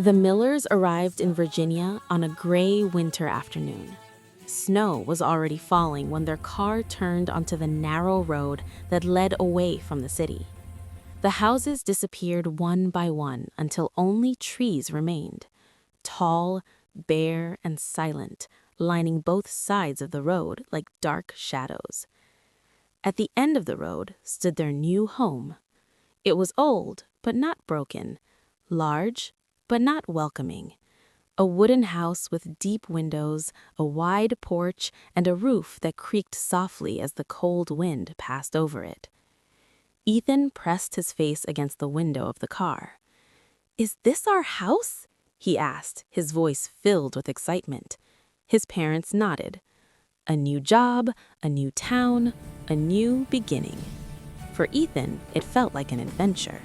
The Millers arrived in Virginia on a gray winter afternoon. Snow was already falling when their car turned onto the narrow road that led away from the city. The houses disappeared one by one until only trees remained, tall, bare, and silent, lining both sides of the road like dark shadows. At the end of the road stood their new home. It was old, but not broken, large, but not welcoming. A wooden house with deep windows, a wide porch, and a roof that creaked softly as the cold wind passed over it. Ethan pressed his face against the window of the car. "Is this our house?" he asked, his voice filled with excitement. His parents nodded. A new job, a new town, a new beginning. For Ethan, it felt like an adventure.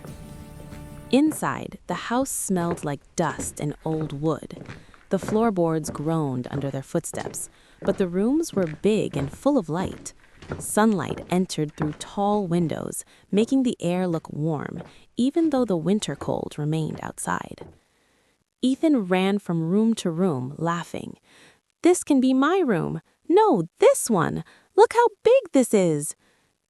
Inside, the house smelled like dust and old wood. The floorboards groaned under their footsteps, but the rooms were big and full of light. Sunlight entered through tall windows, making the air look warm, even though the winter cold remained outside. Ethan ran from room to room, laughing. "This can be my room. No, this one. Look how big this is."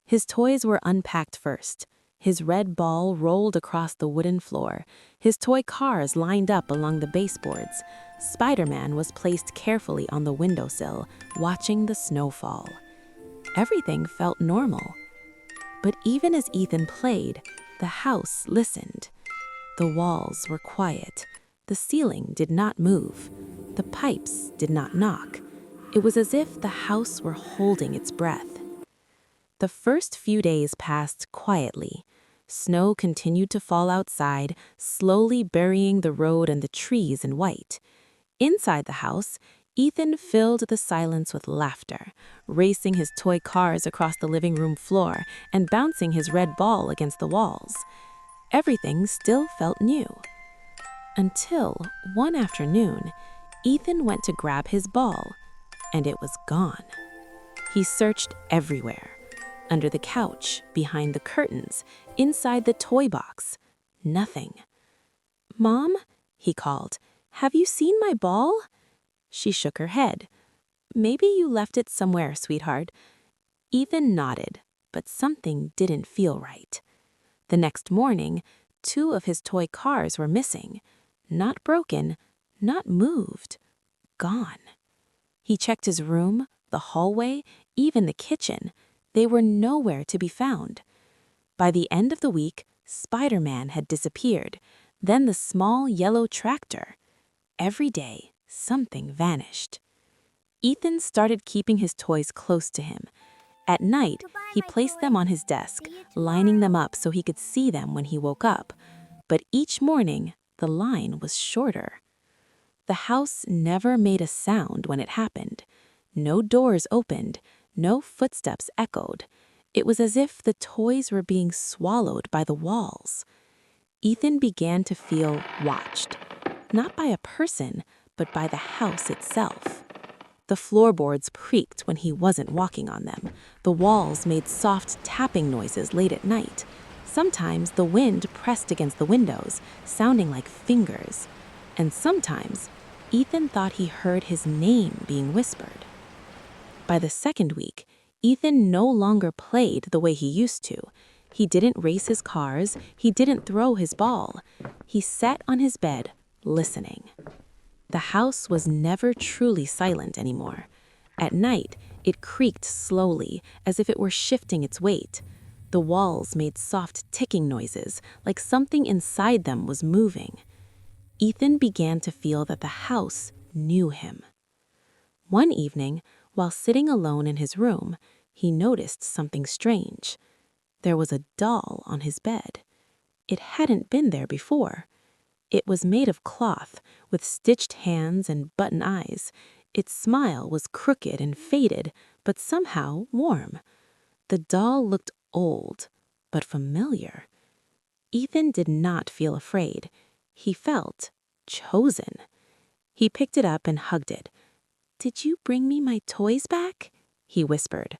His toys were unpacked first. His red ball rolled across the wooden floor. His toy cars lined up along the baseboards. Spider-Man was placed carefully on the windowsill, watching the snow fall. Everything felt normal. But even as Ethan played, the house listened. The walls were quiet. The ceiling did not move. The pipes did not knock. It was as if the house were holding its breath. The first few days passed quietly. Snow continued to fall outside, slowly burying the road and the trees in white. Inside the house, Ethan filled the silence with laughter, racing his toy cars across the living room floor and bouncing his red ball against the walls. Everything still felt new. Until one afternoon, Ethan went to grab his ball, and it was gone. He searched everywhere. Under the couch, behind the curtains, inside the toy box. Nothing. "Mom," he called, "have you seen my ball?" She shook her head. "Maybe you left it somewhere, sweetheart." Ethan nodded, but something didn't feel right. The next morning, 2 of his toy cars were missing. Not broken, not moved. Gone. He checked his room, the hallway, even the kitchen. They were nowhere to be found. By the end of the week, Spider-Man had disappeared, then the small yellow tractor. Every day, something vanished. Ethan started keeping his toys close to him. At night, he placed them on his desk, lining them up so he could see them when he woke up. But each morning, the line was shorter. The house never made a sound when it happened. No doors opened. No footsteps echoed. It was as if the toys were being swallowed by the walls. Ethan began to feel watched, not by a person, but by the house itself. The floorboards creaked when he wasn't walking on them. The walls made soft tapping noises late at night. Sometimes the wind pressed against the windows, sounding like fingers. And sometimes, Ethan thought he heard his name being whispered. By the second week, Ethan no longer played the way he used to. He didn't race his cars, he didn't throw his ball. He sat on his bed, listening. The house was never truly silent anymore. At night, it creaked slowly, as if it were shifting its weight. The walls made soft ticking noises, like something inside them was moving. Ethan began to feel that the house knew him. One evening, while sitting alone in his room, he noticed something strange. There was a doll on his bed. It hadn't been there before. It was made of cloth, with stitched hands and button eyes. Its smile was crooked and faded, but somehow warm. The doll looked old, but familiar. Ethan did not feel afraid. He felt chosen. He picked it up and hugged it. "Did you bring me my toys back?" he whispered.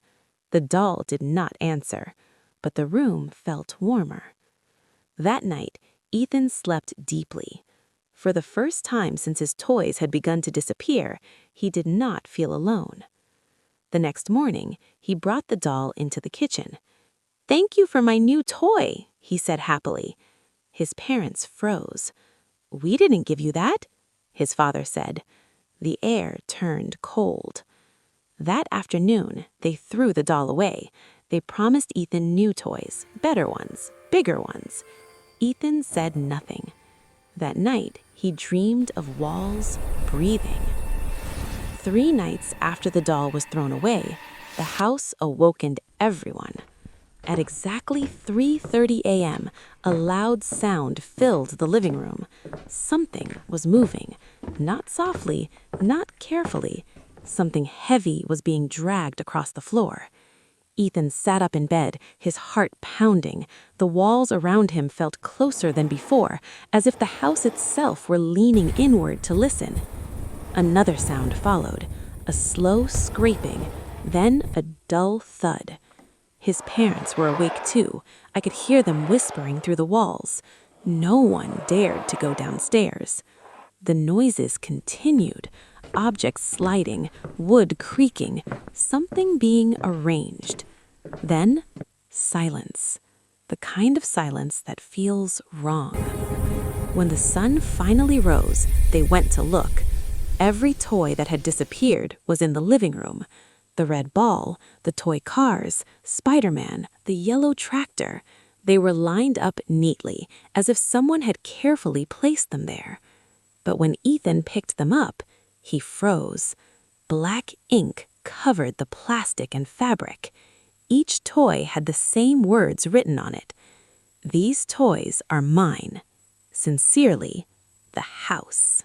The doll did not answer, but the room felt warmer. That night, Ethan slept deeply. For the first time since his toys had begun to disappear, he did not feel alone. The next morning, he brought the doll into the kitchen. "Thank you for my new toy," he said happily. His parents froze. "We didn't give you that," his father said. The air turned cold. That afternoon, they threw the doll away. They promised Ethan new toys, better ones, bigger ones. Ethan said nothing. That night, he dreamed of walls breathing. 3 nights after the doll was thrown away, the house awakened everyone. At exactly 3:30 a.m., a loud sound filled the living room. Something was moving, not softly, not carefully. Something heavy was being dragged across the floor. Ethan sat up in bed, his heart pounding. The walls around him felt closer than before, as if the house itself were leaning inward to listen. Another sound followed, a slow scraping, then a dull thud. His parents were awake too. I could hear them whispering through the walls. No one dared to go downstairs. The noises continued, objects sliding, wood creaking, something being arranged. Then, silence. The kind of silence that feels wrong. When the sun finally rose, they went to look. Every toy that had disappeared was in the living room. The red ball, the toy cars, Spider-Man, the yellow tractor. They were lined up neatly, as if someone had carefully placed them there. But when Ethan picked them up, he froze. Black ink covered the plastic and fabric. Each toy had the same words written on it. "These toys are mine. Sincerely, the house."